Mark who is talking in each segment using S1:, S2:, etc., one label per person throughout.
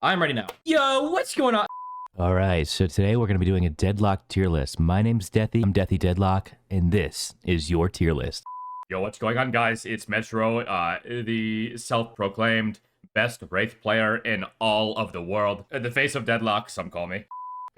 S1: I'm ready now. Yo, what's going on?
S2: All right, so today we're going to be doing a Deadlock tier list. My name's Deathy. I'm Deathy Deadlock, and this is your tier list.
S1: Yo, what's going on, guys? It's Metro, the self-proclaimed best Wraith player in all of the world. The face of Deadlock, some call me.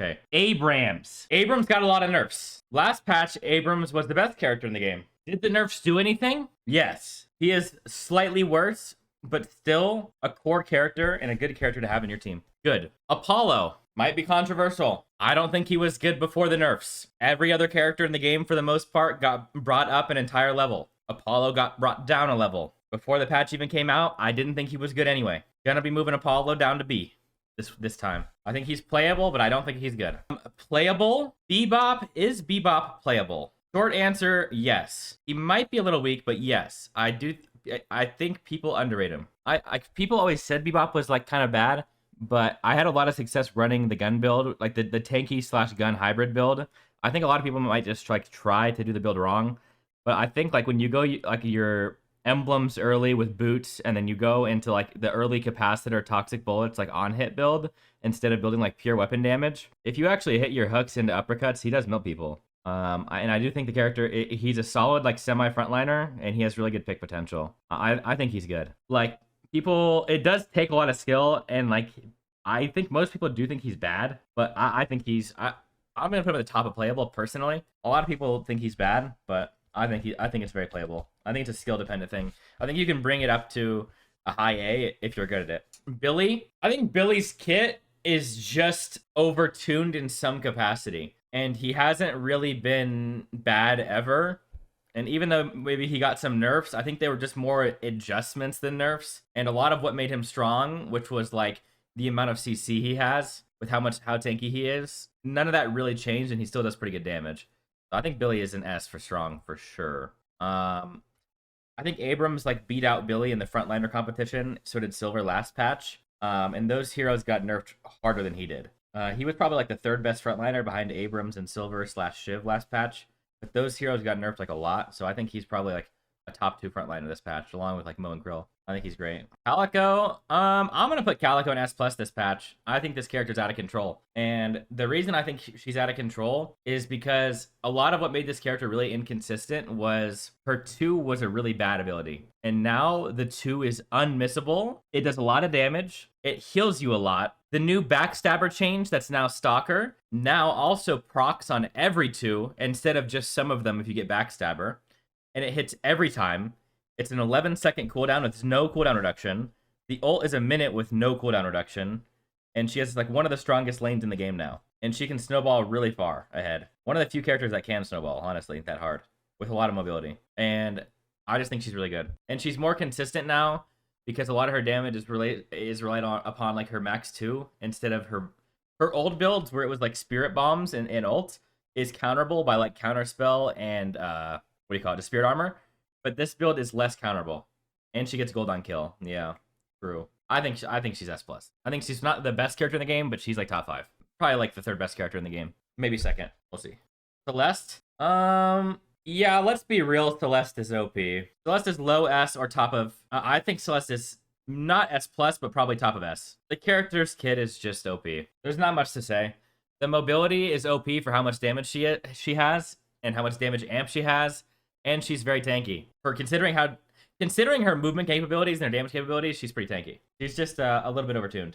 S1: Okay, Abraams. Abraams got a lot of nerfs. Last patch, Abraams was the best character in the game. Did the nerfs do anything? Yes. He is slightly worse, but still a core character and a good character to have in your team. Good. Apollo. Might be controversial. I don't think he was good before the nerfs. Every other character in the game, for the most part, got brought up an entire level. Apollo got brought down a level. Before the patch even came out, I didn't think he was good anyway. Gonna be moving Apollo down to B this time. I think he's playable, but I don't think he's good. Playable? Bebop? Is Bebop playable? Short answer, yes. He might be a little weak, but yes. I think people underrate him. People always said Bebop was like kind of bad, but I had a lot of success running the gun build, like the tanky / gun hybrid build. I think a lot of people might just like try to do the build wrong, but I think like when you go like your emblems early with boots, and then you go into like the early capacitor toxic bullets like on hit build instead of building like pure weapon damage, if you actually hit your hooks into uppercuts, he does melt people. And I do think the character, he's a solid like semi frontliner, and he has really good pick potential. I think he's good. Like people, it does take a lot of skill, and like I think most people do think he's bad, but I think I'm gonna put him at the top of playable personally. A lot of people think he's bad, but I think it's very playable. I think it's a skill dependent thing. I think you can bring it up to a high A if you're good at it. Billy, I think Billy's kit is just overtuned in some capacity, and he hasn't really been bad ever. And even though maybe he got some nerfs, I think they were just more adjustments than nerfs. And a lot of what made him strong, which was like the amount of CC he has with how tanky he is, none of that really changed, and he still does pretty good damage. So I think Billy is an S for strong for sure. I think Abrams like beat out Billy in the frontliner competition. So did Silver last patch. And those heroes got nerfed harder than he did. He was probably like the third best frontliner behind Abrams and Silver / Shiv last patch. But those heroes got nerfed like a lot. So I think he's probably like a top 2 frontliner this patch, along with like Mo and Krill. I think he's great. Calico, I'm gonna put Calico in S+ this patch. I think this character's out of control. And the reason I think she's out of control is because a lot of what made this character really inconsistent was her 2 was a really bad ability. And now the 2 is unmissable. It does a lot of damage. It heals you a lot. The new Backstabber change that's now Stalker now also procs on every 2 instead of just some of them if you get Backstabber. And it hits every time. It's an 11-second cooldown with no cooldown reduction. The ult is a minute with no cooldown reduction. And she has like one of the strongest lanes in the game now. And she can snowball really far ahead. One of the few characters that can snowball, honestly, that hard. With a lot of mobility. And I just think she's really good. And she's more consistent now because a lot of her damage is relied upon like her max 2 instead of her old builds where it was like spirit bombs and ult is counterable by like counterspell and what do you call it? The spirit armor. But this build is less counterable, and she gets gold on kill. Yeah, true. I think she's S+. I think she's not the best character in the game, but she's like top 5. Probably like the 3rd best character in the game. Maybe 2nd. We'll see. Celeste. Yeah, let's be real. Celeste is OP. Celeste is low S or top of. I think Celeste is not S+, but probably top of S. The character's kit is just OP. There's not much to say. The mobility is OP for how much damage she has and how much damage amp she has. And she's very tanky. Considering her movement capabilities and her damage capabilities, she's pretty tanky. She's just a little bit overtuned.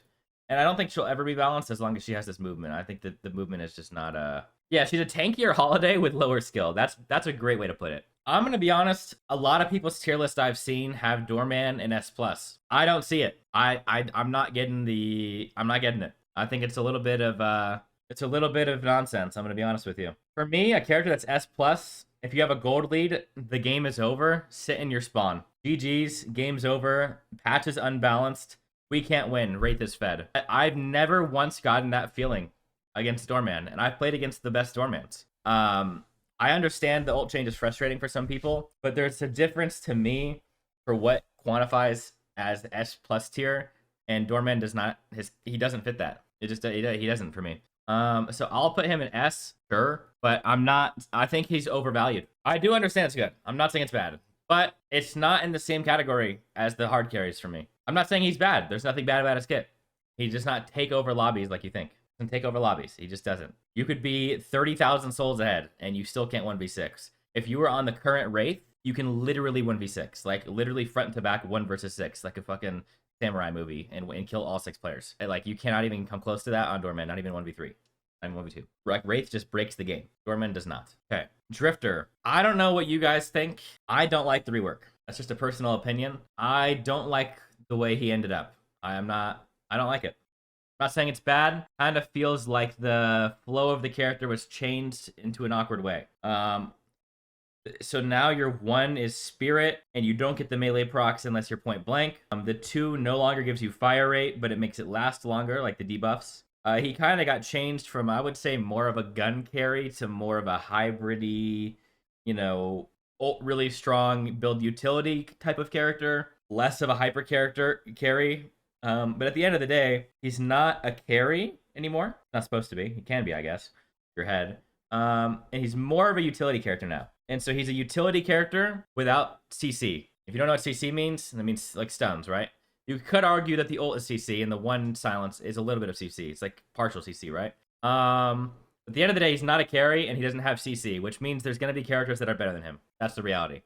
S1: And I don't think she'll ever be balanced as long as she has this movement. I think that the movement is just not Yeah, she's a tankier Holliday with lower skill. That's a great way to put it. I'm gonna be honest, a lot of people's tier list I've seen have Doorman and S+. I don't see it. I'm not getting it. I think it's a little bit of nonsense. I'm gonna be honest with you. For me, a character that's S+, if you have a gold lead, the game is over. Sit in your spawn. GG's, game's over. Patch is unbalanced. We can't win. Wraith is fed. I've never once gotten that feeling against Doorman, and I've played against the best Doormans. I understand the ult change is frustrating for some people, but there's a difference to me for what quantifies as the S+ tier, and Doorman he doesn't fit that. He doesn't for me. So I'll put him in S, sure, but I think he's overvalued. I do understand it's good. I'm not saying it's bad, but it's not in the same category as the hard carries for me. I'm not saying he's bad. There's nothing bad about his kit. He does not take over lobbies like you think. He doesn't take over lobbies. He just doesn't. You could be 30,000 souls ahead, and you still can't 1v6. If you were on the current Wraith, you can literally 1v6. Like, literally front to back 1 versus 6. Like a fucking samurai movie, and kill all 6 players. And, like, you cannot even come close to that on Doorman. Not even 1v3. I'm 1v2. Like, Wraith just breaks the game. Doorman does not. Okay. Drifter. I don't know what you guys think. I don't like the rework. That's just a personal opinion. I don't like the way he ended up. I don't like it. I'm not saying it's bad. Kind of feels like the flow of the character was changed into an awkward way. So now your 1 is Spirit, and you don't get the melee procs unless you're point blank. The 2 no longer gives you fire rate, but it makes it last longer, like the debuffs. He kind of got changed from, I would say, more of a gun carry to more of a hybrid-y, you know, really strong build utility type of character. Less of a hyper carry. But at the end of the day, he's not a carry anymore. Not supposed to be. He can be, I guess. Your head. And he's more of a utility character now. And so he's a utility character without CC. If you don't know what CC means, that means like stuns, right? You could argue that the ult is CC and the 1 silence is a little bit of CC. It's like partial CC, right? At the end of the day, he's not a carry and he doesn't have CC, which means there's going to be characters that are better than him. That's the reality.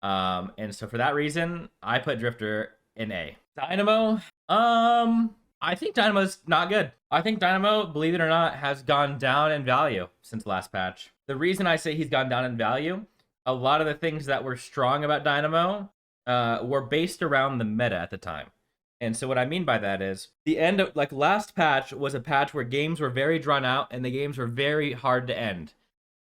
S1: And so for that reason, I put Drifter in A. Dynamo, I think Dynamo's not good. I think Dynamo, believe it or not, has gone down in value since last patch. The reason I say he's gone down in value, a lot of the things that were strong about Dynamo were based around the meta at the time. And so what I mean by that is the end of, like, last patch was a patch where games were very drawn out and the games were very hard to end.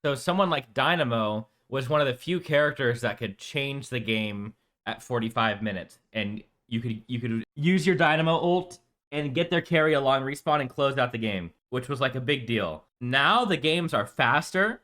S1: So someone like Dynamo was one of the few characters that could change the game at 45 minutes. And you could use your Dynamo ult and get their carry along respawn and close out the game, which was like a big deal. Now the games are faster.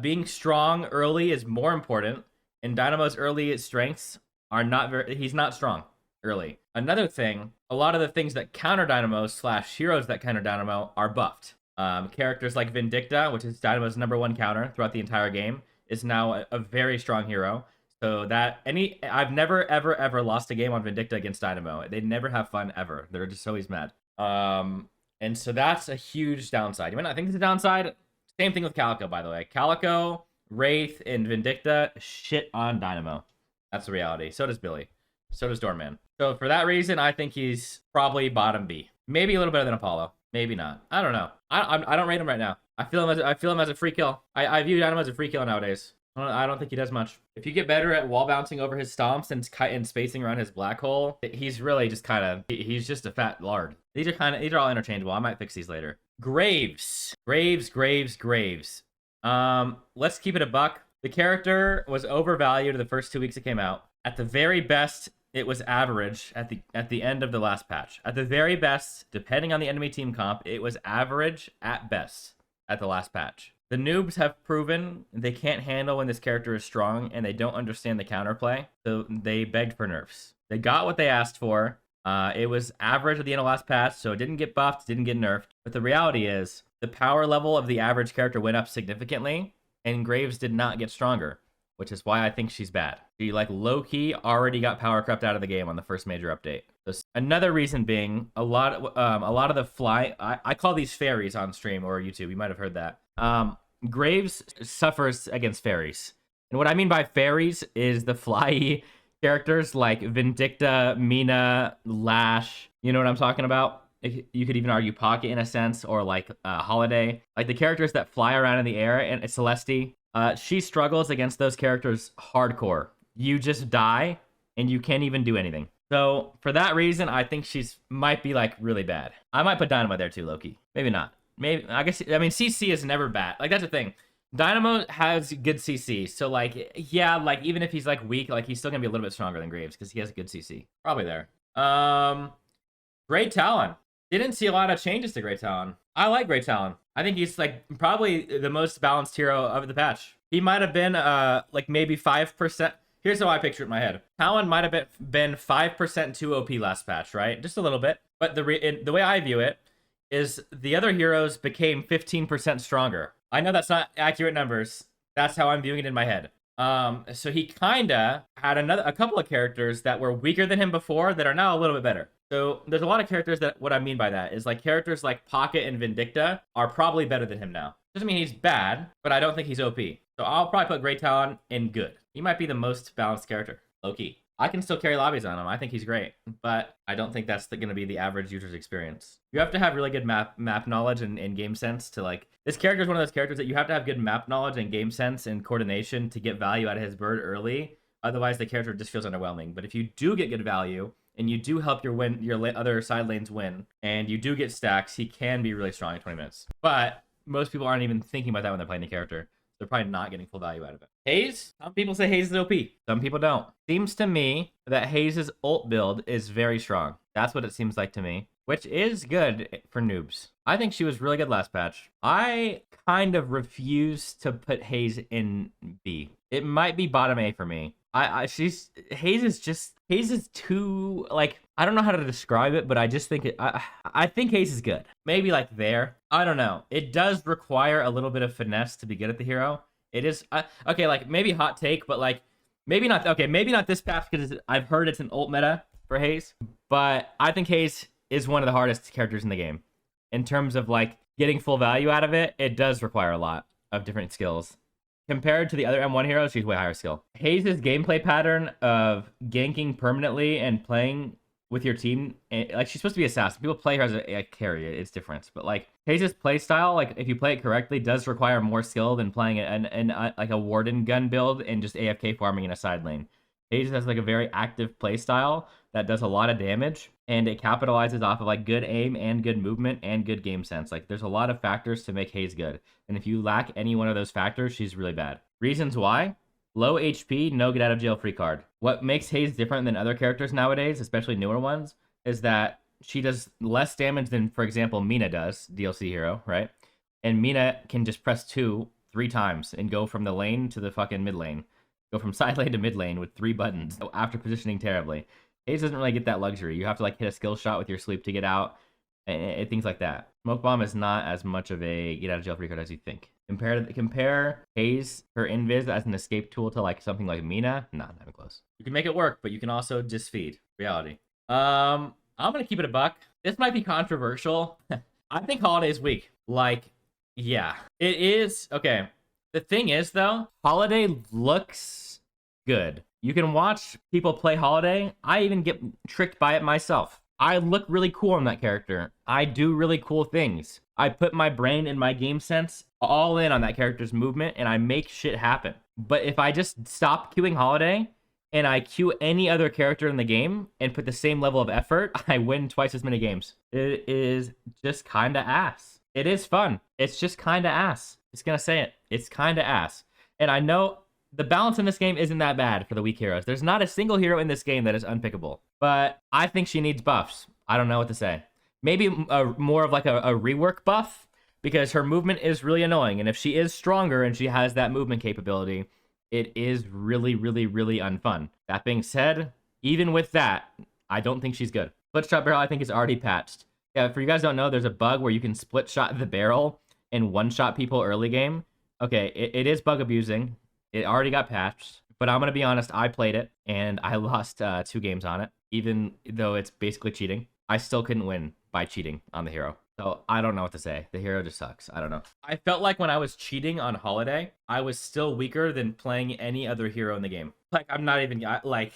S1: Being strong early is more important. And Dynamo's early strengths are not very... He's not strong early. Another thing, a lot of the things that counter Dynamo / heroes that counter Dynamo are buffed. Characters like Vindicta, which is Dynamo's #1 counter throughout the entire game, is now a very strong hero. So that I've never ever lost a game on Vindicta against Dynamo. They never have fun ever. They're just always mad. And so that's a huge downside. You might not think it's a downside. Same thing with Calico, by the way. Calico, Wraith, and Vindicta shit on Dynamo. That's the reality. So does Billy. So does Doorman. So for that reason, I think he's probably bottom B. Maybe a little better than Apollo. Maybe not. I don't know. I don't rate him right now. I feel him as a free kill. I view Dynamo as a free kill nowadays. I don't think he does much. If you get better at wall bouncing over his stomps and spacing around his black hole, he's really just kind of... He's just a fat lard. These are all interchangeable. I might fix these later. Graves. Let's keep it a buck. The character was overvalued the first 2 weeks it came out. At the very best, it was average at the end of the last patch. At the very best, depending on the enemy team comp, it was average at best at the last patch. The noobs have proven they can't handle when this character is strong and they don't understand the counterplay, so they begged for nerfs. They got what they asked for. It was average at the end of last patch, so it didn't get buffed, didn't get nerfed. But the reality is, the power level of the average character went up significantly, and Graves did not get stronger, which is why I think she's bad. She, like, low-key already got power crept out of the game on the first major update. So another reason being, a lot of the fly... I call these fairies on stream or YouTube. You might have heard that. Graves suffers against fairies. And what I mean by fairies is the fly characters like Vindicta, Mina, Lash. You know what I'm talking about? You could even argue Pocket in a sense, or like Holliday. Like the characters that fly around in the air, and Celeste. She struggles against those characters hardcore. You just die, and you can't even do anything. So for that reason, I think might be like really bad. I might put Dynamo there too, Loki. Maybe not. Maybe, I mean, CC is never bad. Like, that's the thing. Dynamo has good CC. So, like, yeah, like, even if he's, like, weak, like, he's still gonna be a little bit stronger than Graves because he has good CC. Probably there. Great Talon. Didn't see a lot of changes to Great Talon. I like Great Talon. I think he's, like, probably the most balanced hero of the patch. He might have been, like, maybe 5%. Here's how I picture it in my head. Talon might have been 5% too OP last patch, right? Just a little bit. But the way I view it is the other heroes became 15% stronger. I know that's not accurate numbers. That's how I'm viewing it in my head. So he kinda had a couple of characters that were weaker than him before that are now a little bit better. So there's a lot of characters that what I mean by that is like characters like Pocket and Vindicta are probably better than him now. Doesn't mean he's bad, but I don't think he's OP. So I'll probably put Great Talon in good. He might be the most balanced character, low key. I can still carry lobbies on him. I think he's great, but I don't think that's going to be the average user's experience. You have to have really good map knowledge and game sense to like. This character is one of those characters that you have to have good map knowledge and game sense and coordination to get value out of his bird early. Otherwise, the character just feels underwhelming. But if you do get good value and you do help your other side lanes win, and you do get stacks, he can be really strong in 20 minutes. But most people aren't even thinking about that when they're playing the character. They're probably not getting full value out of it. Haze? Some people say Haze is OP. Some people don't. Seems to me that Haze's ult build is very strong. That's what it seems like to me, which is good for noobs. I think she was really good last patch. I kind of refuse to put Haze in B. It might be bottom A for me. Haze is too, like, I don't know how to describe it, but I just think I think Haze is good. Maybe like there. I don't know. It does require a little bit of finesse to be good at the hero. It is, okay, like maybe hot take, but like maybe not, okay, maybe not this patch because I've heard it's an ult meta for Haze, but I think Haze is one of the hardest characters in the game. In terms of like getting full value out of it, it does require a lot of different skills. Compared to the other M1 heroes, she's way higher skill. Haze's gameplay pattern of ganking permanently and playing with your team, like she's supposed to be assassin. People play her as a carry, it's different. But like Haze's play style, like if you play it correctly, does require more skill than playing like a Warden gun build and just AFK farming in a side lane. Haze has like a very active play style that does a lot of damage, and it capitalizes off of like good aim and good movement and good game sense. Like there's a lot of factors to make Haze good, and if you lack any one of those factors, she's really bad. Reasons why: low HP, no get out of jail free card. What makes Haze different than other characters nowadays, especially newer ones, is that she does less damage than, for example, Mina does, DLC hero, right? And Mina can just press 2 3 times and go from the lane to the fucking mid lane. Go from side lane to mid lane with 3 buttons after positioning terribly. Haze doesn't really get that luxury. You have to like hit a skill shot with your sleep to get out, and things like that. Smoke bomb is not as much of a get out of jail free card as you think. Compare Haze, her invis as an escape tool to like something like Mina. Not even close. You can make it work, but you can also just feed reality. I'm gonna keep it a buck. This might be controversial. I think Holiday's weak. Like, yeah, it is. Okay. The thing is though, Holliday looks good. You can watch people play Holliday. I even get tricked by it myself. I look really cool on that character. I do really cool things. I put my brain and my game sense all in on that character's movement, and I make shit happen. But if I just stop queuing Holliday and I queue any other character in the game and put the same level of effort, I win twice as many games. It is just kind of ass. It is fun. It's just kind of ass. Just gonna say it. It's kind of ass. And I know the balance in this game isn't that bad for the weak heroes. There's not a single hero in this game that is unpickable. But I think she needs buffs. I don't know what to say. Maybe more of like a rework buff, because her movement is really annoying. And if she is stronger and she has that movement capability, it is really, really, really unfun. That being said, even with that, I don't think she's good. Split shot barrel, I think, is already patched. Yeah, for you guys who don't know, there's a bug where you can split shot the barrel and one-shot people early game. Okay, it is bug abusing. It already got patched, but I'm going to be honest, I played it, and I lost 2 games on it. Even though it's basically cheating, I still couldn't win by cheating on the hero. So I don't know what to say. The hero just sucks. I don't know. I felt like when I was cheating on Holliday, I was still weaker than playing any other hero in the game. Like, I'm not even, like,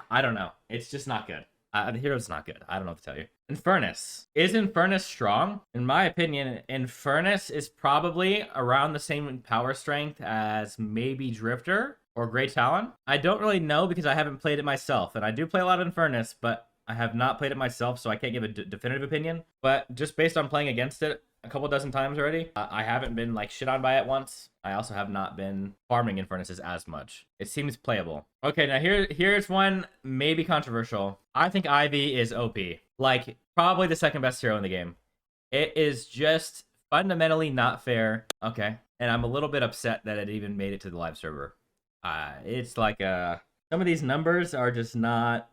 S1: I don't know. It's just not good. The hero's not good. I don't know what to tell you. Infernus. Is Infernus strong? In my opinion, Infernus is probably around the same power strength as maybe Drifter or Great Talon. I don't really know because I haven't played it myself. And I do play a lot of Infernus, but I have not played it myself, so I can't give a definitive opinion. But just based on playing against it a couple dozen times already, I haven't been like shit on by it once. I also have not been farming Infernuses as much. It seems playable. Okay, now here's one maybe controversial. I think Ivy is OP. Like, probably the second best hero in the game. It is just fundamentally not fair. Okay, and I'm a little bit upset that it even made it to the live server. It's like some of these numbers are just not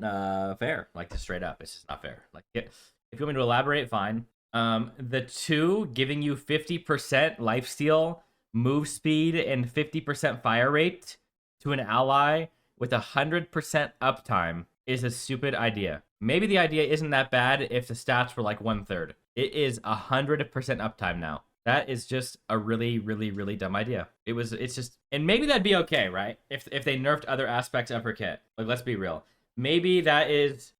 S1: fair. Like, just straight up, it's just not fair. Like, if you want me to elaborate, fine. The 2 giving you 50% lifesteal, move speed, and 50% fire rate to an ally with 100% uptime is a stupid idea. Maybe the idea isn't that bad if the stats were like 1/3. It is 100% uptime now. That is just a really, really, really dumb idea. It's just, and maybe that'd be okay, right? If they nerfed other aspects of her kit. Like, let's be real. Maybe that is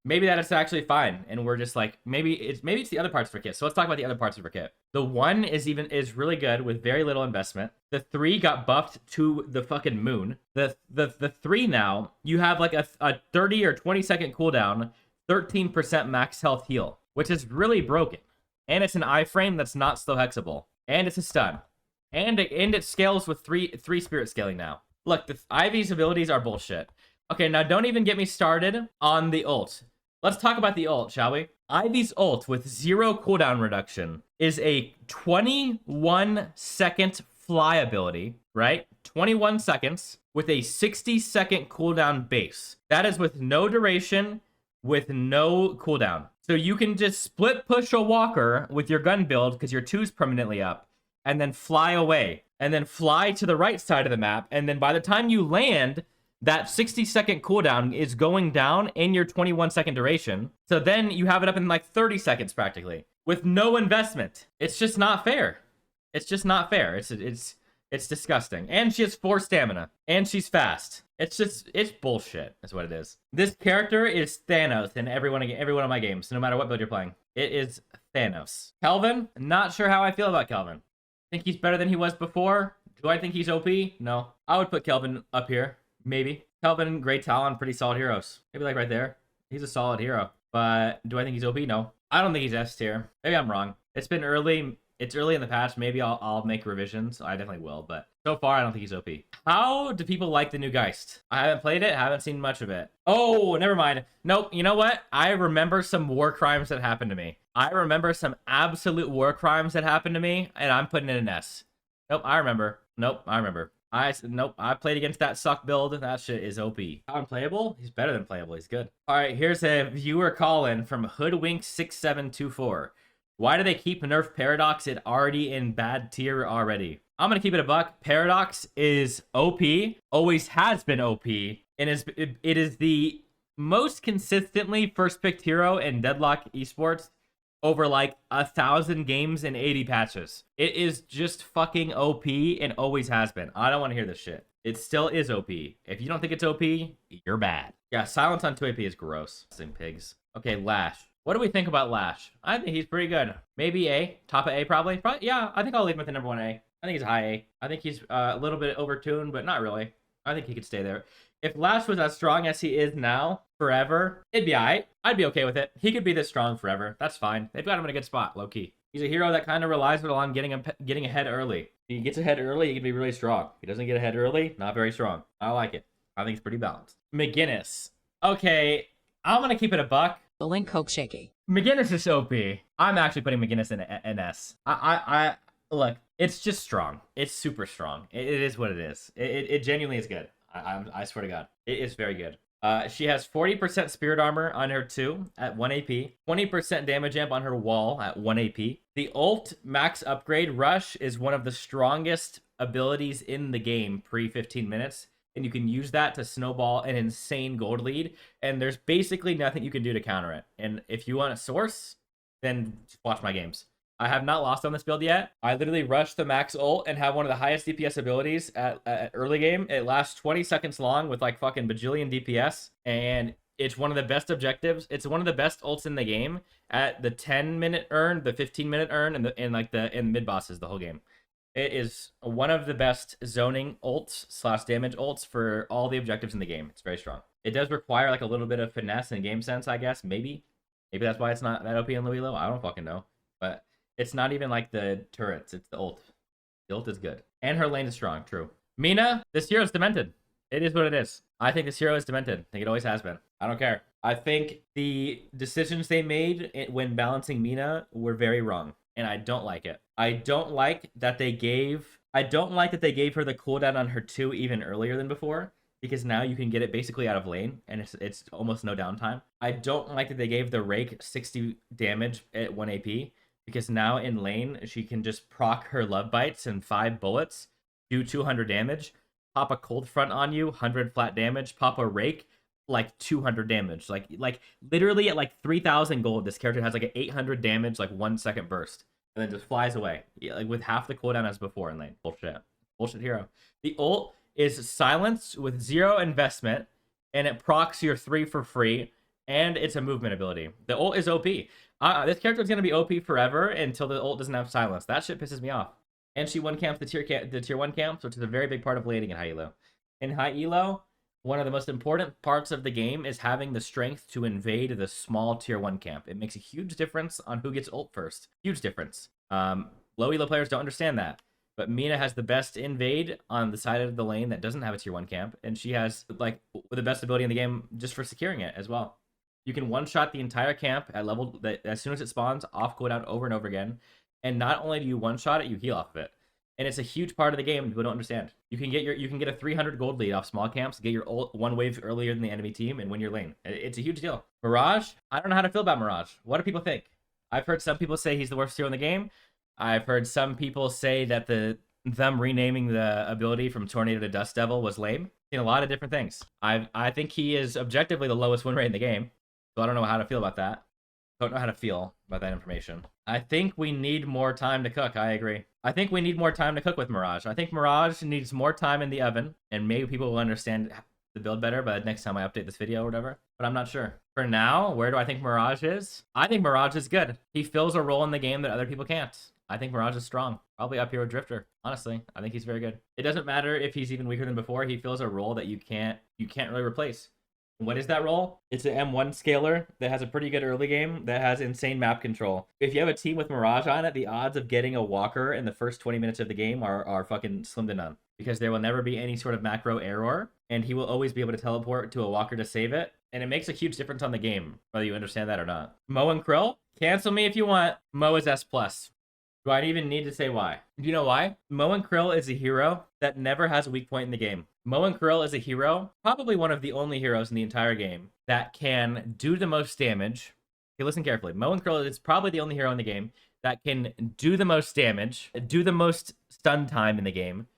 S1: actually fine, and we're just like, maybe it's the other parts of her kit. So let's talk about the other parts of her kit. The 1 is really good with very little investment. The 3 got buffed to the fucking moon. The 3 now, you have like a 30 or 20 second cooldown, 13% max health heal, which is really broken. And it's an iframe that's not slow hexable, and it's a stun, and it scales with three spirit scaling now. Look, the Ivy's abilities are bullshit. Okay, now don't even get me started on the ult. Let's talk about the ult, shall we? Ivy's ult with 0 cooldown reduction is a 21 second fly ability, right? 21 seconds with a 60 second cooldown base. That is with no duration, with no cooldown. So you can just split push a walker with your gun build because your 2's permanently up, and then fly away, and then fly to the right side of the map, and then by the time you land, that 60 second cooldown is going down in your 21 second duration. So then you have it up in like 30 seconds practically with no investment. It's just not fair. It's just not fair. It's disgusting. And she has 4 stamina, and she's fast. It's bullshit. That's what it is. This character is Thanos in every one of my games, no matter what build you're playing. It is Thanos. Kelvin, not sure how I feel about Kelvin. Think he's better than he was before? Do I think he's OP? No. I would put Kelvin up here. Maybe. Kelvin, great Talon, pretty solid heroes. Maybe like right there. He's a solid hero. But do I think he's OP? No. I don't think he's S tier. Maybe I'm wrong. It's been early. It's early in the patch. Maybe I'll make revisions. I definitely will. But so far, I don't think he's OP. How do people like the new Geist? I haven't played it. Haven't seen much of it. Oh, never mind. Nope. You know what? I remember some war crimes that happened to me. I remember some absolute war crimes that happened to me. And I'm putting it in S. Nope. I remember. Nope. I remember. Nope, I played against that suck build. That shit is OP. Unplayable? He's better than playable. He's good. All right, here's a viewer call-in from Hoodwink6724. Why do they keep Nerf Paradox? It already in bad tier already. I'm going to keep it a buck. Paradox is OP, always has been OP, and it is the most consistently first-picked hero in Deadlock esports over like 1,000 games and 80 patches. It is just fucking OP and always has been. I don't want to hear this shit. It still is OP. If you don't think it's OP, you're bad. Yeah, silence on 2 AP is gross. Same pigs. Okay, Lash. What do we think about Lash? I think he's pretty good. Maybe A. Top of A probably. Yeah, I think I'll leave him with the number 1 A. I think he's high A. I think he's a little bit overtuned, but not really. I think he could stay there. If Lash was as strong as he is now, forever, it'd be alright. I'd be okay with it. He could be this strong forever. That's fine. They've got him in a good spot, low key. He's a hero that kind of relies on getting ahead early. If he gets ahead early, he can be really strong. If he doesn't get ahead early, not very strong. I like it. I think it's pretty balanced. McGinnis. Okay, I'm gonna keep it a buck.
S3: The link Coke shaky.
S1: McGinnis is OP. I'm actually putting McGinnis in S. I look. It's just strong. It's super strong. It is what it is. It genuinely is good. I swear to God, it is very good. She has 40% spirit armor on her 2 at 1 AP, 20% damage amp on her wall at 1 AP. The ult max upgrade rush is one of the strongest abilities in the game pre 15 minutes, and you can use that to snowball an insane gold lead, and there's basically nothing you can do to counter it. And if you want a source, then just watch my games. I have not lost on this build yet. I literally rush the max ult and have one of the highest DPS abilities at early game. It lasts 20 seconds long with like fucking bajillion DPS, and it's one of the best objectives. It's one of the best ults in the game at the 10-minute earn, the 15-minute earn, and the mid bosses the whole game. It is one of the best zoning ults / damage ults for all the objectives in the game. It's very strong. It does require like a little bit of finesse and game sense, I guess. Maybe that's why it's not that OP in Louisville. I don't fucking know, but it's not even like the turrets. It's the ult. The ult is good. And her lane is strong. True. Mina, this hero is demented. It is what it is. I think this hero is demented. I think it always has been. I don't care. I think the decisions they made when balancing Mina were very wrong. And I don't like it. I don't like that they gave her the cooldown on her 2 even earlier than before, because now you can get it basically out of lane, and it's almost no downtime. I don't like that they gave the Rake 60 damage at 1 AP, because now in lane, she can just proc her love bites and 5 bullets, do 200 damage, pop a cold front on you, 100 flat damage, pop a rake,
S3: like 200 damage. Like literally at like 3,000 gold, this character has like an 800 damage, like 1 second burst, and then just flies away. Yeah, like with half the cooldown as before in lane. Bullshit hero. The ult is silence with 0 investment, and it procs your 3 for free, and it's a movement ability. The ult is OP. This character is gonna be OP forever until the ult doesn't have silence. That shit pisses me off. And she one camps the tier 1 camps, which is a very big part of laning in high elo. In high elo, one of the most important parts of the game is having the strength to invade the small tier 1 camp. It makes a huge difference on who gets ult first. Huge difference. Low elo players don't understand that. But Mina has the best invade on the side of the lane that doesn't have a tier 1 camp. And she has like the best ability in the game just for securing it as well. You can one-shot the entire camp at level that as soon as it spawns, off cooldown over and over again. And not only do you one-shot it, you heal off of it. And it's a huge part of the game people don't understand. You can get a 300 gold lead off small camps, get your ult 1 wave earlier than the enemy team, and win your lane. It's a huge deal. Mirage, I don't know how to feel about Mirage. What do people think? I've heard some people say he's the worst hero in the game. I've heard some people say that them renaming the ability from Tornado to Dust Devil was lame. Seen a lot of different things. I think he is objectively the lowest win rate in the game. So I don't know how to feel about that. Don't know how to feel about that information. I think we need more time to cook. I agree. I think we need more time to cook with Mirage. I think Mirage needs more time in the oven, and maybe people will understand the build better by the next time I update this video or whatever. But I'm not sure. For now, where do I think Mirage is? I think Mirage is good. He fills a role in the game that other people can't. I think Mirage is strong. Probably up here with Drifter. Honestly, I think he's very good. It doesn't matter if he's even weaker than before. He fills a role that you can't really replace. What is that role? It's an M1 scaler that has a pretty good early game that has insane map control. If you have a team with Mirage on it, the odds of getting a walker in the first 20 minutes of the game are fucking slim to none. Because there will never be any sort of macro error, and he will always be able to teleport to a walker to save it. And it makes a huge difference on the game, whether you understand that or not. Mo and Krill, cancel me if you want. Mo is S+. Do I even need to say why? Do you know why? Mo and Krill is a hero that never has a weak point in the game. Mo and Krill is a hero, probably one of the only heroes in the entire game, that can do the most damage. Okay, listen carefully. Mo and Krill is probably the only hero in the game that can do the most damage, do the most stun time in the game,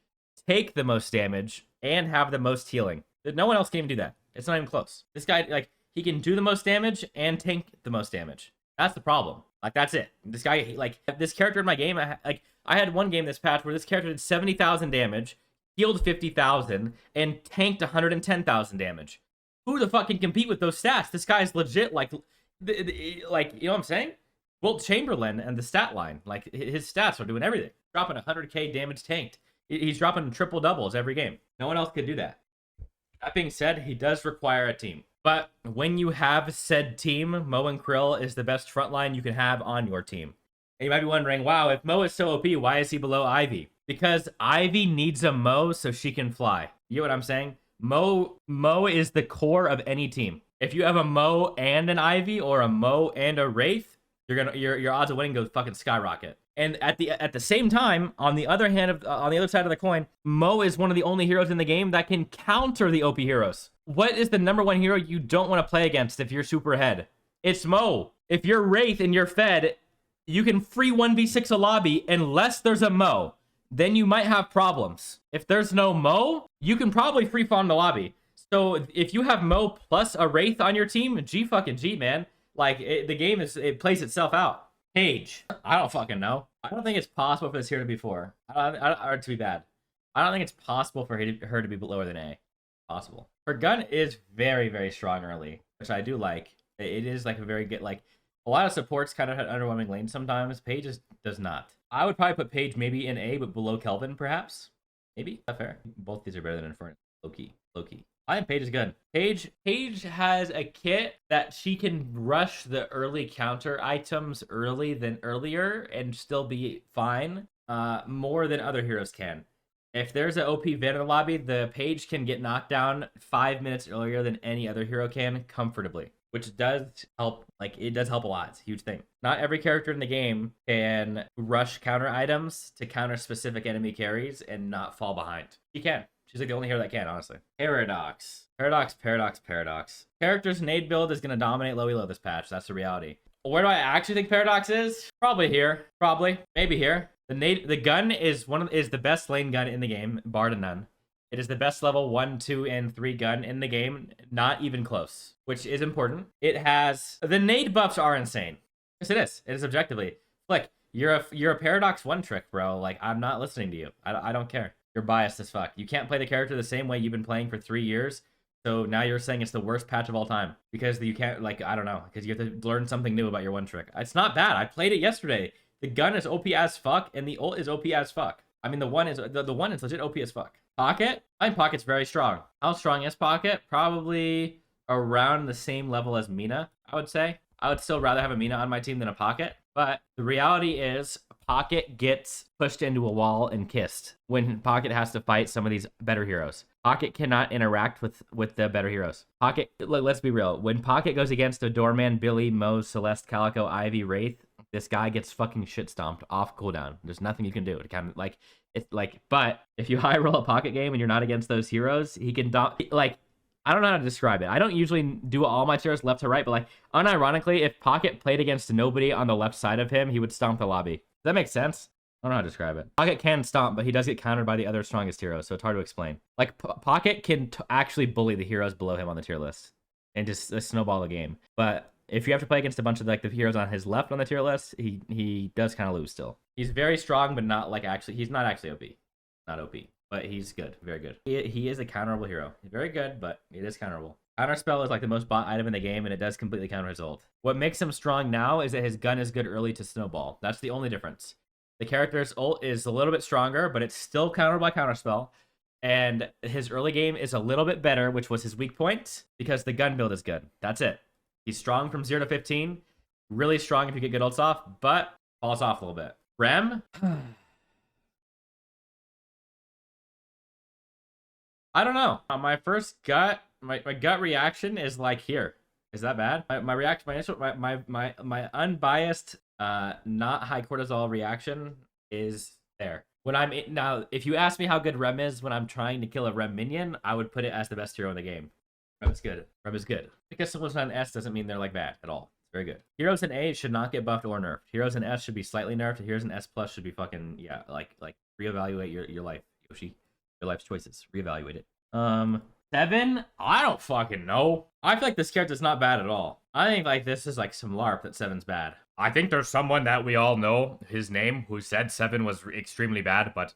S3: take the most damage, and have the most healing. No one else can even do that. It's not even close. This guy, like, he can do the most damage and tank the most damage. That's the problem. Like, that's it. This guy, like, this character in my game, I had one game this patch where this character did 70,000 damage, healed 50,000, and tanked 110,000 damage. Who the fuck can compete with those stats? This guy's legit, like, you know what I'm saying? Wilt Chamberlain and the stat line. Like, his stats are doing everything. Dropping 100k damage tanked. He's dropping triple doubles every game. No one else could do that. That being said, he does require a team. But when you have said team, Mo and Krill is the best frontline you can have on your team. And you might be wondering, wow, if Mo is so OP, why is he below Ivy? Because Ivy needs a Mo so she can fly. You know what I'm saying? Mo is the core of any team. If you have a Mo and an Ivy or a Mo and a Wraith, your odds of winning go fucking skyrocket. And at the same time, on the other side of the coin, Mo is one of the only heroes in the game that can counter the OP heroes. What is the #1 hero you don't want to play against if you're super ahead? It's Mo. If you're Wraith and you're fed, you can free 1v6 a lobby unless there's a Mo. Then you might have problems. If there's no Mo, you can probably free farm the lobby. So if you have Mo plus a Wraith on your team, G, man. Like, the game it plays itself out. Paige, I don't fucking know. I don't think it's possible for this hero to be 4. Or to be bad. I don't think it's possible for her to be lower than A. Possible. Her gun is very, very strong early, which I do like. It is like a very good, like, a lot of supports kind of had underwhelming lanes sometimes. Paige does not. I would probably put Paige maybe in A, but below Kelvin, perhaps. Maybe? Is that fair? Both these are better than Infernus. Low key. I think Paige is good. Paige has a kit that she can rush the early counter items earlier and still be fine, more than other heroes can. If there's an OP Venator lobby, the Paige can get knocked down 5 minutes earlier than any other hero can comfortably, which does help. Like, it does help a lot. It's a huge thing. Not every character in the game can rush counter items to counter specific enemy carries and not fall behind. She can. She's like the only hero that can, honestly. Paradox. Character's nade build is going to dominate low elo this patch. That's the reality. Where do I actually think Paradox is? Probably here. Maybe here. The gun is the best lane gun in the game, bar to none. It is the best level 1, 2, and 3 gun in the game. Not even close, which is important. It has... The nade buffs are insane. Yes, it is. It is objectively. Like, you're a Paradox 1 trick, bro. Like, I'm not listening to you. I don't care. You're biased as fuck. You can't play the character the same way you've been playing for 3 years. So now you're saying it's the worst patch of all time. Because you can't, like, I don't know. Because you have to learn something new about your 1 trick. It's not bad. I played it yesterday. The gun is OP as fuck, and the ult is OP as fuck. I mean, the one is legit OP as fuck. Pocket? I think Pocket's very strong. How strong is Pocket? Probably around the same level as Mina, I would say. I would still rather have a Mina on my team than a Pocket. But the reality is, Pocket gets pushed into a wall and kissed when Pocket has to fight some of these better heroes. Pocket cannot interact with the better heroes. Pocket, let's be real. When Pocket goes against a Doorman, Billy, Mo, Celeste, Calico, Ivy, Wraith, this guy gets fucking shit stomped off cooldown. There's nothing you can do to kind of like it's like. But if you high roll a Pocket game and you're not against those heroes, he can like. I don't know how to describe it. I don't usually do all my tiers left to right, but like unironically, if Pocket played against nobody on the left side of him, he would stomp the lobby. Does that make sense? I don't know how to describe it. Pocket can stomp, but he does get countered by the other strongest heroes, so it's hard to explain. Like Pocket can actually bully the heroes below him on the tier list and just snowball the game. But if you have to play against a bunch of like the heroes on his left on the tier list, he does kind of lose still. He's very strong, but not like actually. He's not actually OP. Not OP. But he's good, very good. He is a counterable hero. He's very good, but it is counterable. Counterspell is like the most bought item in the game, and it does completely counter his ult. What makes him strong now is that his gun is good early to snowball. That's the only difference. The character's ult is a little bit stronger, but it's still countered by counterspell. And his early game is a little bit better, which was his weak point, because the gun build is good. That's it. He's strong from 0 to 15. Really strong if you get good ults off, but falls off a little bit. Rem? I don't know. My first gut, my gut reaction is like here. Is that bad? My reaction, my initial, my unbiased, not high cortisol reaction is there. When I'm now, if you ask me how good Rem is when I'm trying to kill a Rem minion, I would put it as the best hero in the game. Rem is good. Rem is good. Because someone's not an S doesn't mean they're like bad at all. It's very good. Heroes in A should not get buffed or nerfed. Heroes in S should be slightly nerfed. Heroes in S plus should be fucking like reevaluate your life, Yoshi. Your life's choices. Reevaluate it. 7? I don't fucking know. I feel like this character's not bad at all. I think like this is like some LARP that 7's bad.
S1: I think there's someone that we all know, his name, who said 7 was extremely bad, but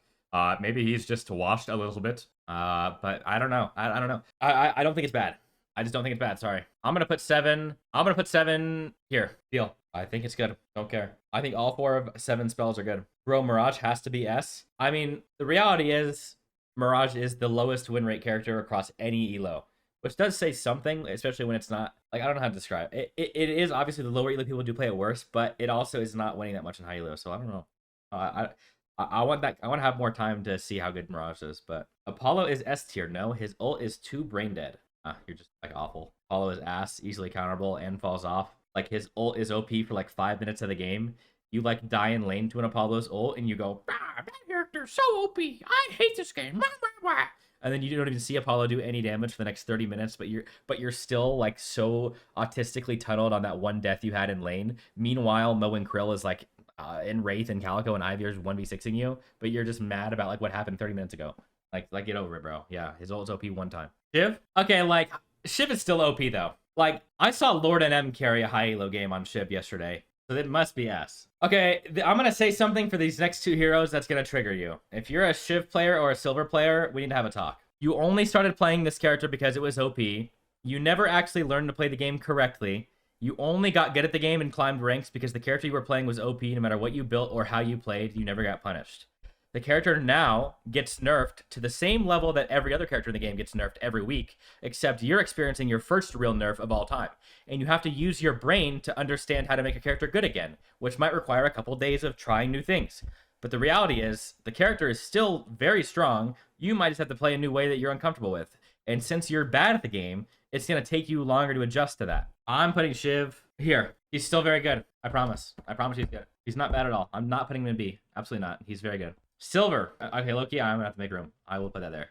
S1: maybe he's just washed a little bit. But I don't know. I don't know. I don't think it's bad. I just don't think it's bad. Sorry. I'm gonna put 7. I'm gonna put 7 here. Deal. I think it's good. Don't care. I think all 4 of 7 spells are good. Bro, Mirage has to be S. I mean, the reality is Mirage is the lowest win rate character across any elo, which does say something, especially when it's not like I don't know how to describe it. It is obviously the lower elo people do play it worse, but it also is not winning that much in high elo. So I don't know. I want that. I want to have more time to see how good Mirage is. But Apollo is S tier. No, his ult is too brain dead. You're just like awful. Apollo is ass, easily counterable, and falls off. Like his ult is OP for like 5 minutes of the game. You like die in lane to an Apollo's ult, and you go, that character's so OP. I hate this game. And then you don't even see Apollo do any damage for the next 30 minutes, but you're still like so autistically tunneled on that one death you had in lane. Meanwhile, Mo and Krill is like in Wraith and Calico and Ivy are 1v6ing you, but you're just mad about like what happened 30 minutes ago. Like get over it, bro. Yeah, his ult is OP one time. Shiv? Okay, like Shiv is still OP though. Like I saw Lord and M carry a high elo game on Shiv yesterday. So it must be S. Okay, I'm going to say something for these next 2 heroes that's going to trigger you. If you're a Shiv player or a Silver player, we need to have a talk. You only started playing this character because it was OP. You never actually learned to play the game correctly. You only got good at the game and climbed ranks because the character you were playing was OP. No matter what you built or how you played, you never got punished. The character now gets nerfed to the same level that every other character in the game gets nerfed every week, except you're experiencing your first real nerf of all time. And you have to use your brain to understand how to make a character good again, which might require a couple days of trying new things. But the reality is, the character is still very strong. You might just have to play a new way that you're uncomfortable with. And since you're bad at the game, it's going to take you longer to adjust to that. I'm putting Shiv here. He's still very good. I promise. I promise he's good. He's not bad at all. I'm not putting him in B. Absolutely not. He's very good. Silver. Okay, Loki, I'm gonna have to make room. I will put that there.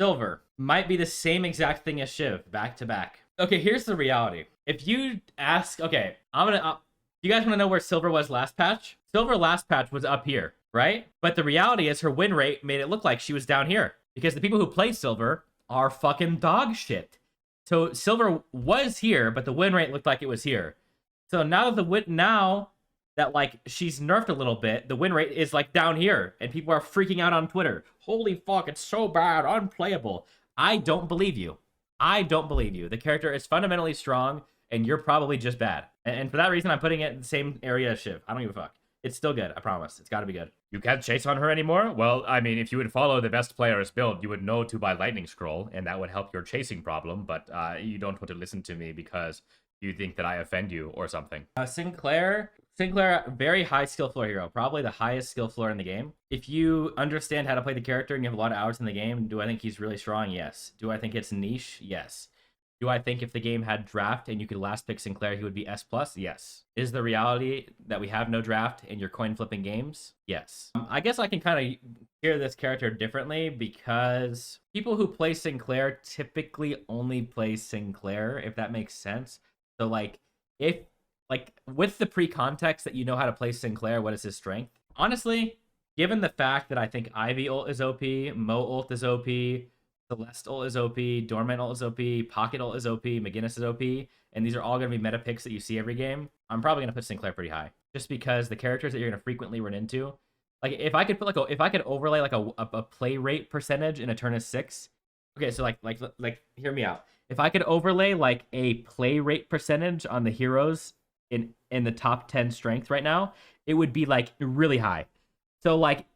S1: Silver might be the same exact thing as Shiv, back to back. Okay, here's the reality. If you ask, okay, you guys want to know where Silver was last patch? Silver last patch was up here, right? But the reality is her win rate made it look like she was down here
S3: because the people who play Silver are fucking dog shit. So Silver was here, but the win rate looked like it was here. So now that like she's nerfed a little bit, the win rate is like down here, and people are freaking out on Twitter. Holy fuck, it's so bad, unplayable. I don't believe you. I don't believe you. The character is fundamentally strong, and you're probably just bad. And for that reason, I'm putting it in the same area as Shiv. I don't give a fuck. It's still good, I promise. It's got to be good.
S1: You can't chase on her anymore? Well, I mean, if you would follow the best player's build, you would know to buy Lightning Scroll, and that would help your chasing problem, but you don't want to listen to me because you think that I offend you or something.
S3: Sinclair, very high skill floor hero. Probably the highest skill floor in the game. If you understand how to play the character and you have a lot of hours in the game, do I think he's really strong? Yes. Do I think it's niche? Yes. Do I think if the game had draft and you could last pick Sinclair, he would be S+? Yes. Is the reality that we have no draft and you're coin flipping games? Yes. I guess I can kind of hear this character differently because people who play Sinclair typically only play Sinclair, if that makes sense. So like, if like with the pre-context that you know how to play Sinclair, what is his strength? Honestly, given the fact that I think Ivy ult is OP, Mo ult is OP, Celeste ult is OP, Doorman ult is OP, Pocket ult is OP, McGinnis is OP, and these are all going to be meta picks that you see every game, I'm probably going to put Sinclair pretty high. Just because the characters that you're going to frequently run into, like if I could put like if I could overlay like a play rate percentage in a turn of 6, okay, so like hear me out. If I could overlay like a play rate percentage on the heroes in the top 10 strength right now, it would be like really high. So like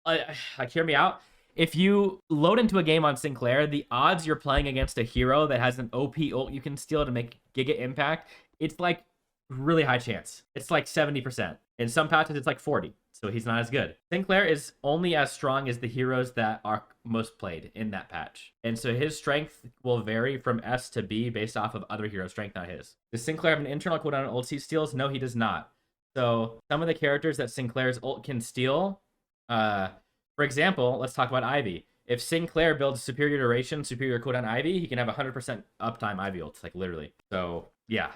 S3: like hear me out. If you load into a game on Sinclair, the odds you're playing against a hero that has an OP ult you can steal to make Giga impact, it's like really high chance. It's like 70%. In some patches, it's like 40. So he's not as good. Sinclair is only as strong as the heroes that are most played in that patch. And so his strength will vary from S to B based off of other heroes' strength, not his. Does Sinclair have an internal cooldown on ult he steals? No, he does not. So some of the characters that Sinclair's ult can steal, for example, let's talk about Ivy. If Sinclair builds superior duration, superior cooldown Ivy, he can have 100% uptime Ivy ults, like literally. So yeah,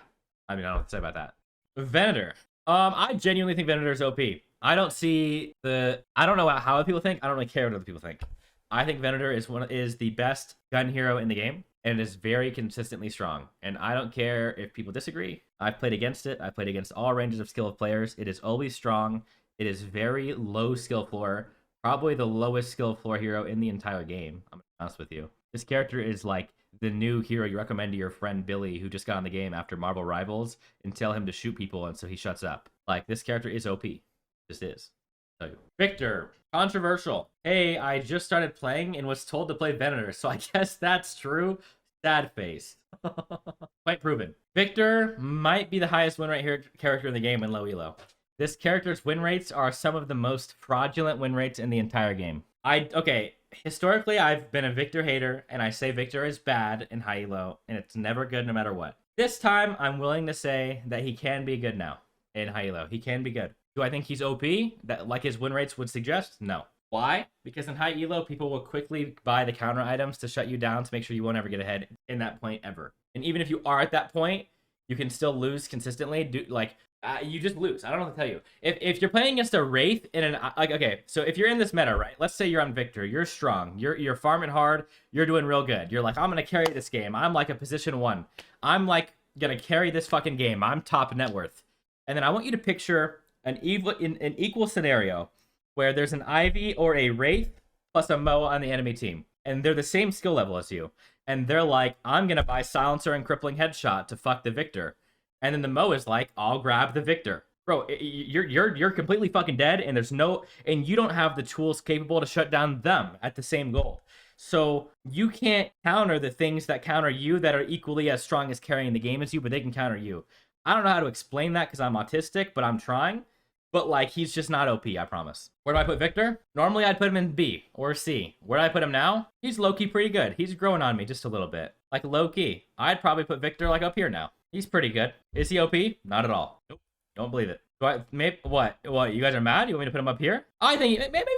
S3: I mean, I don't know what to say about that. Venator. I genuinely think Venator is OP. I don't know how other people think. I don't really care what other people think. I think Venator is the best gun hero in the game, and it is very consistently strong. And I don't care if people disagree. I've played against it. I've played against all ranges of skill of players. It is always strong. It is very low skill floor. Probably the lowest skill floor hero in the entire game. I'm gonna be honest with you. This character is like the new hero you recommend to your friend Billy, who just got on the game after Marvel Rivals, and tell him to shoot people, and so he shuts up. Like, this character is OP. Just is. I'll tell you. Victor. Controversial. Hey, I just started playing and was told to play Venator, so I guess that's true. Sad face. Quite proven. Victor might be the highest win rate character in the game in low elo. This character's win rates are some of the most fraudulent win rates in the entire game. Okay, historically, I've been a Victor hater, and I say Victor is bad in high elo, and it's never good no matter what. This time, I'm willing to say that he can be good now in high elo. He can be good. Do I think he's OP, that like his win rates would suggest? No. Why? Because in high elo, people will quickly buy the counter items to shut you down to make sure you won't ever get ahead in that point ever. And even if you are at that point, you can still lose consistently. You just lose. I don't know what to tell you. If you're playing against a Wraith in an okay, so if you're in this meta, right? Let's say you're on Victor. You're strong. You're farming hard. You're doing real good. You're like, I'm gonna carry this game. I'm like a position 1. I'm like gonna carry this fucking game. I'm top net worth. And then I want you to picture an equal scenario where there's an Ivy or a Wraith plus a Mo on the enemy team, and they're the same skill level as you. And they're like, I'm gonna buy Silencer and Crippling Headshot to fuck the Victor. And then the Mo is like, I'll grab the Victor. Bro, you're completely fucking dead, and and you don't have the tools capable to shut down them at the same goal. So you can't counter the things that counter you that are equally as strong as carrying the game as you, but they can counter you. I don't know how to explain that because I'm autistic, but I'm trying. But like, he's just not OP, I promise. Where do I put Victor? Normally I'd put him in B or C. Where do I put him now? He's low-key pretty good. He's growing on me just a little bit. Like low-key. I'd probably put Victor like up here now. He's pretty good. Is he OP? Not at all. Nope. Don't believe it. What? You guys are mad? You want me to put him up here? I think maybe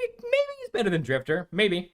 S3: he's better than Drifter. Maybe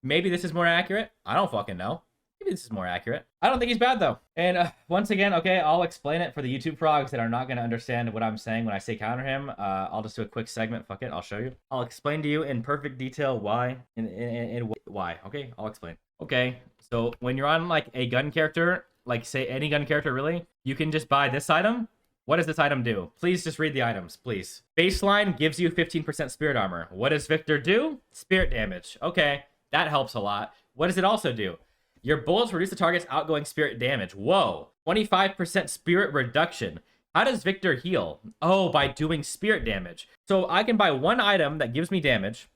S3: this is more accurate. I don't fucking know. Maybe this is more accurate. I don't think he's bad though. And once again, okay, I'll explain it for the YouTube frogs that are not going to understand what I'm saying when I say counter him. I'll just do a quick segment. Fuck it, I'll show you. I'll explain to you in perfect detail why and why. Okay, I'll explain. Okay, so when you're on like a gun character, like say any gun character really, you can just buy this item. What does this item do? Please just read the items, please. Baseline gives you 15% spirit armor. What does Victor do? Spirit damage. Okay, that helps a lot. What does it also do? Your bullets reduce the target's outgoing spirit damage. Whoa. 25% spirit reduction. How does Victor heal? Oh, by doing spirit damage. So I can buy one item that gives me damage,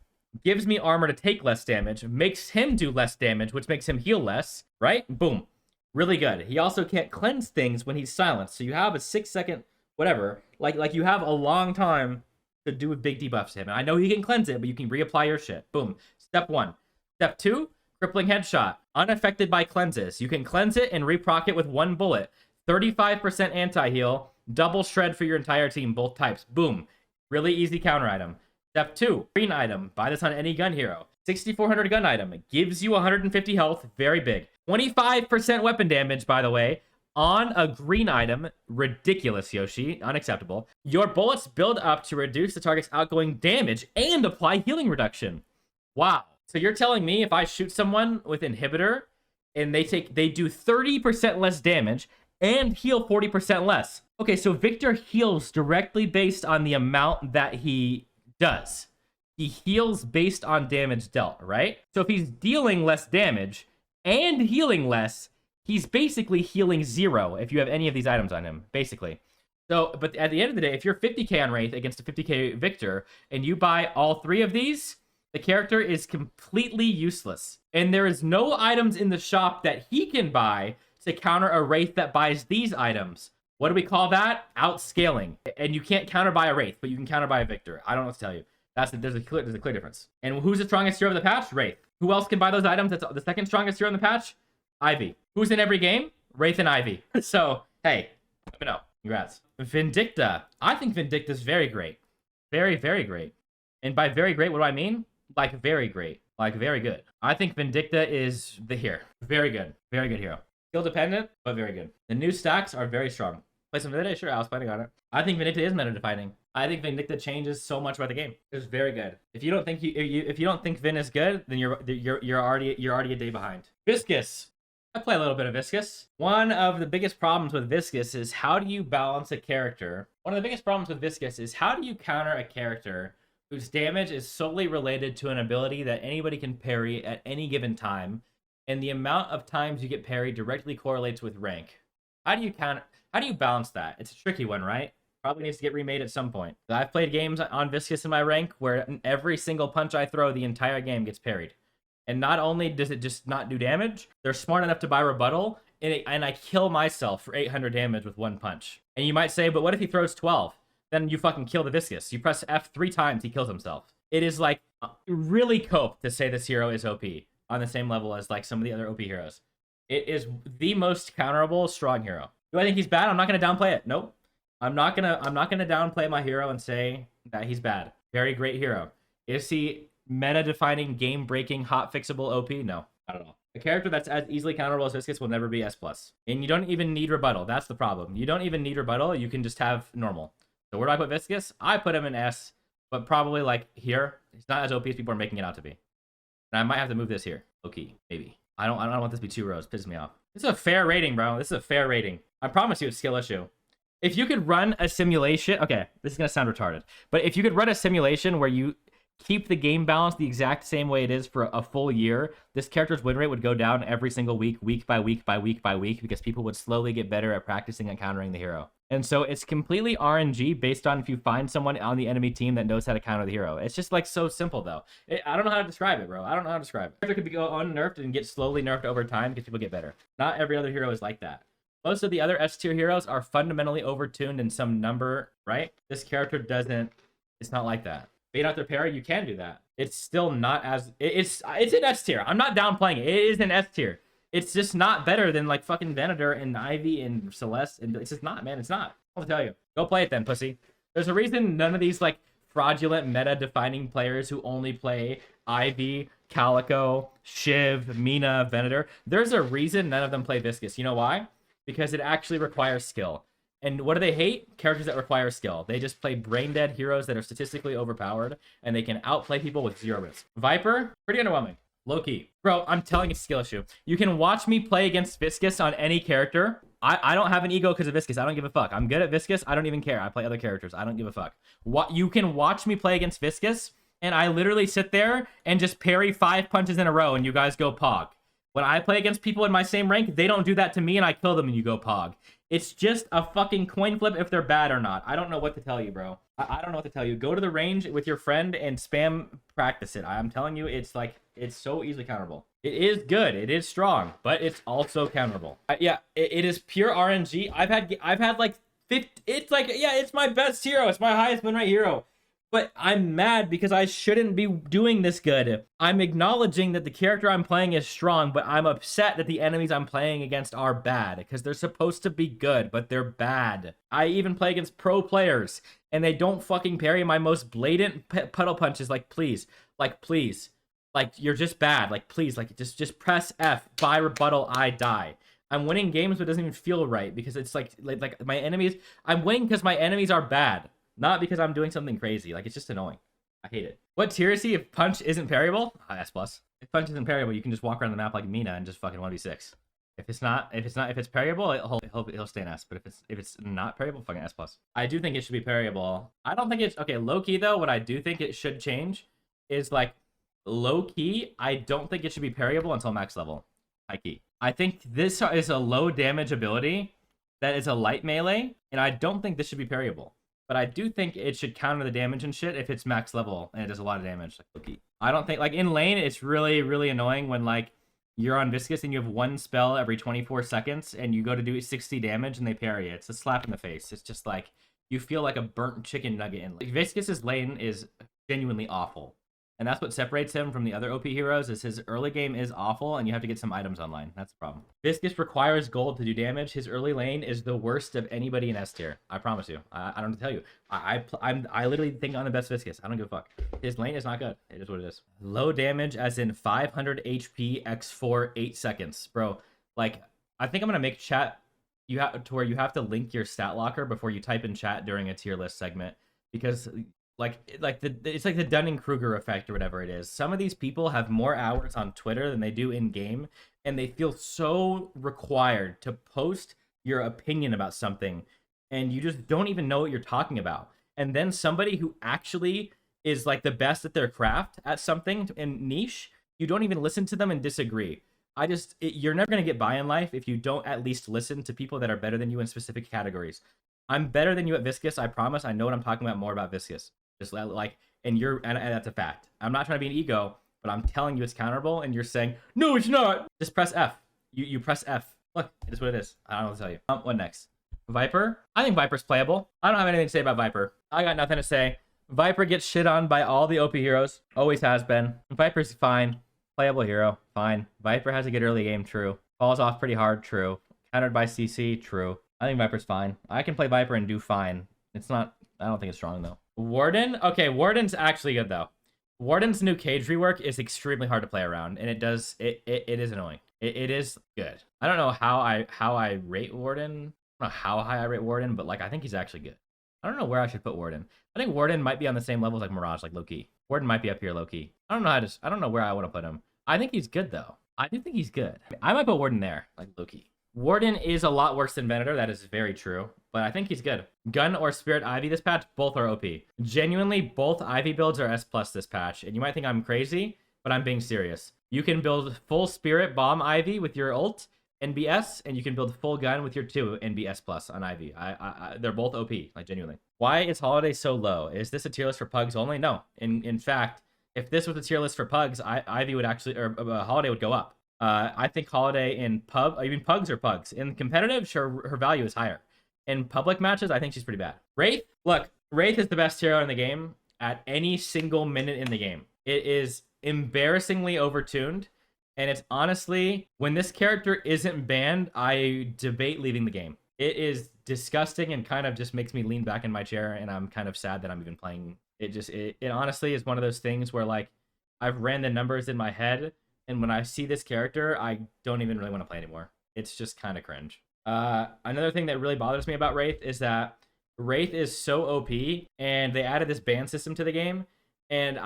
S3: gives me armor to take less damage, makes him do less damage, which makes him heal less, right? Boom. Really good. He also can't cleanse things when he's silenced. So you have a 6-second, whatever. Like you have a long time to do big debuffs to him. And I know he can cleanse it, but you can reapply your shit. Boom. Step 1. Step 2, crippling headshot. Unaffected by cleanses. You can cleanse it and reproc it with one bullet. 35% anti-heal. Double shred for your entire team, both types. Boom. Really easy counter item. Step 2, green item. Buy this on any gun hero. 6400 gun item. It gives you 150 health. Very big. 25% weapon damage, by the way, on a green item. Ridiculous, Yoshi. Unacceptable. Your bullets build up to reduce the target's outgoing damage and apply healing reduction. Wow. So you're telling me if I shoot someone with inhibitor and they do 30% less damage and heal 40% less. Okay, so Victor heals directly based on the amount that he does. He heals based on damage dealt, right? So if he's dealing less damage and healing less, he's basically healing 0 if you have any of these items on him, basically. So, but at the end of the day, if you're 50k on Wraith against a 50k Victor and you buy all 3 of these, the character is completely useless. And there is no items in the shop that he can buy to counter a Wraith that buys these items. What do we call that? Outscaling. And you can't counter by a Wraith, but you can counter by a Victor. I don't know what to tell you. There's a clear difference. And who's the strongest hero of the patch? Wraith. Who else can buy those items? That's the second strongest hero in the patch? Ivy. Who's in every game? Wraith and Ivy. So, hey, let me know. Congrats. Vindicta. I think Vindicta is very great. Very, very great. And by very great, what do I mean? Like very great. Like very good. I think Vindicta is the hero. Very good. Very good hero. Skill dependent, but very good. The new stacks are very strong. Play some today? Sure, I was planning on it. I think Vindicta is meta defining. I think Vindicta changes so much about the game. It's very good. If you don't think if you don't think Vin is good, then you're already a day behind. Viscous. I play a little bit of Viscous. One of the biggest problems with Viscous is how do you balance a character? One of the biggest problems with Viscous is how do you counter a character whose damage is solely related to an ability that anybody can parry at any given time, and the amount of times you get parried directly correlates with rank. How do you balance that? It's a tricky one, right? Probably needs to get remade at some point. I've played games on Viscous in my rank where every single punch I throw, the entire game gets parried. And not only does it just not do damage, they're smart enough to buy rebuttal, and I kill myself for 800 damage with one punch. And you might say, but what if he throws 12? Then you fucking kill the Viscous. You press F 3 times, he kills himself. It is like really cope to say this hero is OP on the same level as like some of the other OP heroes. It is the most counterable strong hero. Do I think he's bad? I'm not going to downplay it. Nope. I'm not gonna downplay my hero and say that he's bad. Very great hero. Is he meta-defining, game-breaking, hot fixable OP? No, not at all. A character that's as easily counterable as Viscous will never be S+. And you don't even need rebuttal. That's the problem. You don't even need rebuttal. You can just have normal. So where do I put Viscous? I put him in S, but probably like here. He's not as OP as people are making it out to be. And I might have to move this here. Okay, maybe. I don't want this to be 2 rows. Pisses me off. This is a fair rating, bro. This is a fair rating. I promise you it's skill issue. If you could run a simulation, okay, this is going to sound retarded, but if you could run a simulation where you keep the game balance the exact same way it is for a full year, this character's win rate would go down every single week, week by week by week by week, because people would slowly get better at practicing and countering the hero. And so it's completely RNG based on if you find someone on the enemy team that knows how to counter the hero. It's just like so simple though. I don't know how to describe it, bro. I don't know how to describe it. It could go unnerfed and get slowly nerfed over time because people get better. Not every other hero is like that. Most of the other S tier heroes are fundamentally overtuned in some number, right? This character doesn't, it's not like that. Bait out their parry, you can do that. It's still not as, it's in S tier. I'm not downplaying it. It is in S tier. It's just not better than like fucking Venator and Ivy and Celeste. And it's just not, man. It's not. I'll tell you. Go play it then, pussy. There's a reason none of these like fraudulent meta defining players who only play Ivy, Calico, Shiv, Mina, Venator. There's a reason none of them play Viscous. You know why? Because it actually requires skill. And what do they hate? Characters that require skill. They just play brain-dead heroes that are statistically overpowered, and they can outplay people with 0 risk. Vyper, pretty underwhelming. Low-key. Bro, I'm telling you, it's a skill issue. You can watch me play against Viscous on any character. I don't have an ego because of Viscous. I don't give a fuck. I'm good at Viscous. I don't even care. I play other characters. I don't give a fuck. You can watch me play against Viscous, and I literally sit there and just parry 5 punches in a row, and you guys go pog. When I play against people in my same rank, they don't do that to me, and I kill them, and you go pog. It's just a fucking coin flip if they're bad or not. I don't know what to tell you, bro. I don't know what to tell you. Go to the range with your friend and spam practice it. I'm telling you, it's so easily counterable. It is good. It is strong, but it's also counterable. Yeah, it is pure RNG. I've had like 50. It's like, yeah, it's my best hero. It's my highest win rate hero. But I'm mad because I shouldn't be doing this good. I'm acknowledging that the character I'm playing is strong, but I'm upset that the enemies I'm playing against are bad because they're supposed to be good, but they're bad. I even play against pro players, and they don't fucking parry my most blatant puddle punches. Like, please. Like, you're just bad. Like, please, like, just press F. By rebuttal, I die. I'm winning games, but it doesn't even feel right because it's like my enemies. I'm winning because my enemies are bad. Not because I'm doing something crazy. Like, it's just annoying. I hate it. What tier is he if punch isn't parryable? S+. If punch isn't parryable, you can just walk around the map like Mina and just fucking 1v6. If it's parryable, he'll stay in S. But if it's not parryable, fucking S+. I do think it should be parryable. I don't think it's okay. Low key though, what I do think it should change is like low key. I don't think it should be parryable until max level. High key. I think this is a low damage ability that is a light melee, and I don't think this should be parryable. But I do think it should counter the damage and shit if it's max level and it does a lot of damage. Like, okay. I don't think, like, in lane, it's really, really annoying when, like, you're on Viscous and you have 1 spell every 24 seconds and you go to do 60 damage and they parry it. It's a slap in the face. It's just, like, you feel like a burnt chicken nugget in lane. Viscous's lane is genuinely awful. And that's what separates him from the other OP heroes is his early game is awful and you have to get some items online. That's the problem. Viscous requires gold to do damage. His early lane is the worst of anybody in S tier. I promise you. I don't have to tell you. I literally think I'm the best Viscous. I don't give a fuck. His lane is not good. It is what it is. Low damage as in 500 HP x4 8 seconds. Bro, like, I think I'm going to make chat you have to where you have to link your stat locker before you type in chat during a tier list segment because it's like the Dunning-Kruger effect or whatever it is. Some of these people have more hours on Twitter than they do in game, and they feel so required to post your opinion about something, and you just don't even know what you're talking about. And then somebody who actually is like the best at their craft at something in niche, you don't even listen to them and disagree. You're never going to get by in life if you don't at least listen to people that are better than you in specific categories. I'm better than you at Viscous, I promise. I know what I'm talking about more about Viscous. Just like, and that's a fact. I'm not trying to be an ego, but I'm telling you it's counterable, and you're saying, no, it's not. Just press F. You press F. Look, it is what it is. I don't know what to tell you. What next? Vyper? I think Vyper's playable. I don't have anything to say about Vyper. I got nothing to say. Vyper gets shit on by all the OP heroes. Always has been. Vyper's fine. Playable hero. Fine. Vyper has a good early game. True. Falls off pretty hard. True. Countered by CC. True. I think Vyper's fine. I can play Vyper and do fine. It's not... I don't think it's strong, though. Warden? Okay, Warden's actually good, though. Warden's new cage rework is extremely hard to play around, and it is annoying. It is good. I don't know how I rate Warden. I don't know how high I rate Warden, but, like, I think he's actually good. I don't know where I should put Warden. I think Warden might be on the same level as, like, Mirage, like, low-key. Warden might be up here low-key. I don't know where I want to put him. I think he's good, though. I do think he's good. I might put Warden there, like, low-key. Warden is a lot worse than Venator. That is very true. But I think he's good. Gun or Spirit Ivy this patch, both are OP. Genuinely, both Ivy builds are S+ this patch. And you might think I'm crazy, but I'm being serious. You can build full Spirit Bomb Ivy with your ult, NBS, and you can build full gun with your 2 NBS+ on Ivy. They're both OP, like genuinely. Why is Holliday so low? Is this a tier list for pugs only? No. In fact, if this was a tier list for pugs, Ivy would actually, or Holliday would go up. I think Holliday in even pugs are pugs. In competitive, sure, her value is higher. In public matches, I think she's pretty bad. Wraith, look, Wraith is the best hero in the game at any single minute in the game. It is embarrassingly overtuned, and it's honestly, when this character isn't banned, I debate leaving the game. It is disgusting and kind of just makes me lean back in my chair, and I'm kind of sad that I'm even playing. It honestly is one of those things where, like, I've ran the numbers in my head, and when I see this character, I don't even really want to play anymore. It's just kind of cringe. Another thing that really bothers me about Wraith is that Wraith is so OP, and they added this ban system to the game. And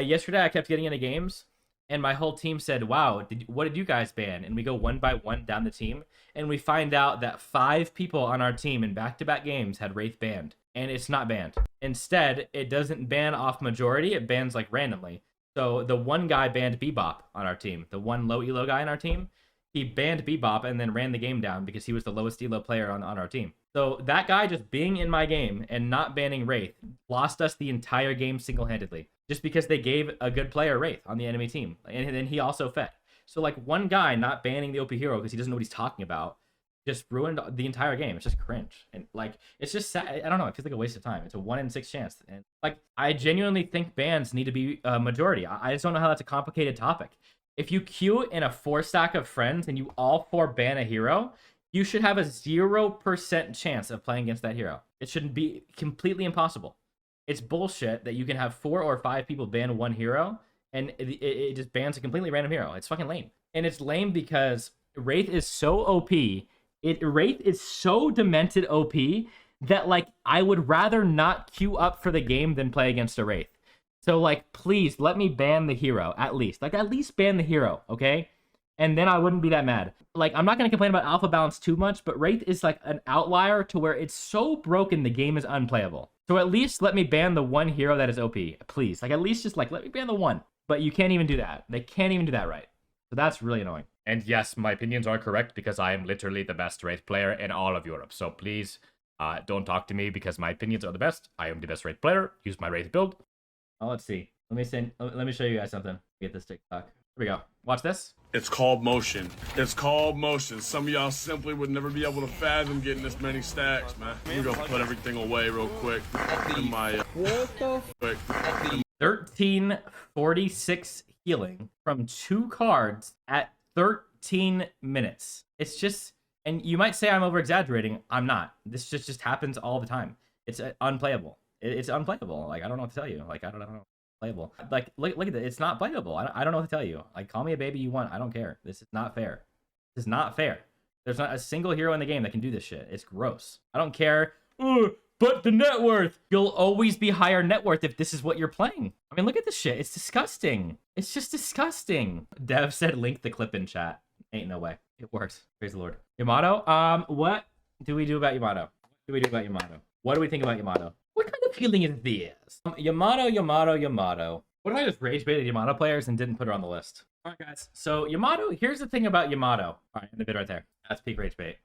S3: yesterday I kept getting into games, and my whole team said, "Wow, what did you guys ban?" And we go one by one down the team, and we find out that 5 people on our team in back-to-back games had Wraith banned, and it's not banned. Instead, it doesn't ban off majority; it bans like randomly. So the one guy banned Bebop on our team, the one low elo guy on our team. He banned Bebop and then ran the game down because he was the lowest elo player on our team. So that guy just being in my game and not banning Wraith lost us the entire game single-handedly just because they gave a good player Wraith on the enemy team. And then he also fed. So like one guy not banning the OP hero because he doesn't know what he's talking about just ruined the entire game. It's just cringe. And like, it's just sad. I don't know. It feels like a waste of time. It's a 1 in 6 chance. And like, I genuinely think bans need to be a majority. I just don't know how that's a complicated topic. If you queue in a 4 stack of friends and you all 4 ban a hero, you should have a 0% chance of playing against that hero. It shouldn't be completely impossible. It's bullshit that you can have 4 or 5 people ban one hero and it just bans a completely random hero. It's fucking lame. And it's lame because Wraith is so OP. Wraith is so demented OP that like I would rather not queue up for the game than play against a Wraith. So, like, please let me ban the hero, at least. Like, at least ban the hero, okay? And then I wouldn't be that mad. Like, I'm not going to complain about alpha balance too much, but Wraith is, like, an outlier to where it's so broken the game is unplayable. So at least let me ban the one hero that is OP, please. Like, at least just, like, let me ban the one. But you can't even do that. They can't even do that right. So that's really annoying.
S1: And yes, my opinions are correct because I am literally the best Wraith player in all of Europe. So please, don't talk to me because my opinions are the best. I am the best Wraith player. Use my Wraith build.
S3: Oh, let's see. Let me show you guys something. Get this TikTok. Here we go. Watch this.
S4: It's called motion. It's called motion. Some of y'all simply would never be able to fathom getting this many stacks, man. We're gonna put everything away real quick. In my
S3: what the quick. 1346 healing from 2 cards at 13 minutes. It's just, and you might say I'm over exaggerating. I'm not. This just happens all the time. It's unplayable. It's unplayable. Like, I don't know what to tell you. Like, I don't know. Playable. Like, look at it. It's not playable. I don't know what to tell you. Like, call me a baby you want. I don't care. This is not fair. This is not fair. There's not a single hero in the game that can do this shit. It's gross. I don't care. But the net worth. You'll always be higher net worth if this is what you're playing. I mean, look at this shit. It's disgusting. It's just disgusting. Dev said link the clip in chat. Ain't no way. It works. Praise the Lord. Yamato, what do we do about Yamato? What do we do about Yamato? What do we think about Yamato? What kind of feeling is this? Yamato. What if I just rage baited Yamato players and didn't put her on the list? All right, guys. So Yamato, here's the thing about Yamato. All right, in the bid right there. That's peak rage bait.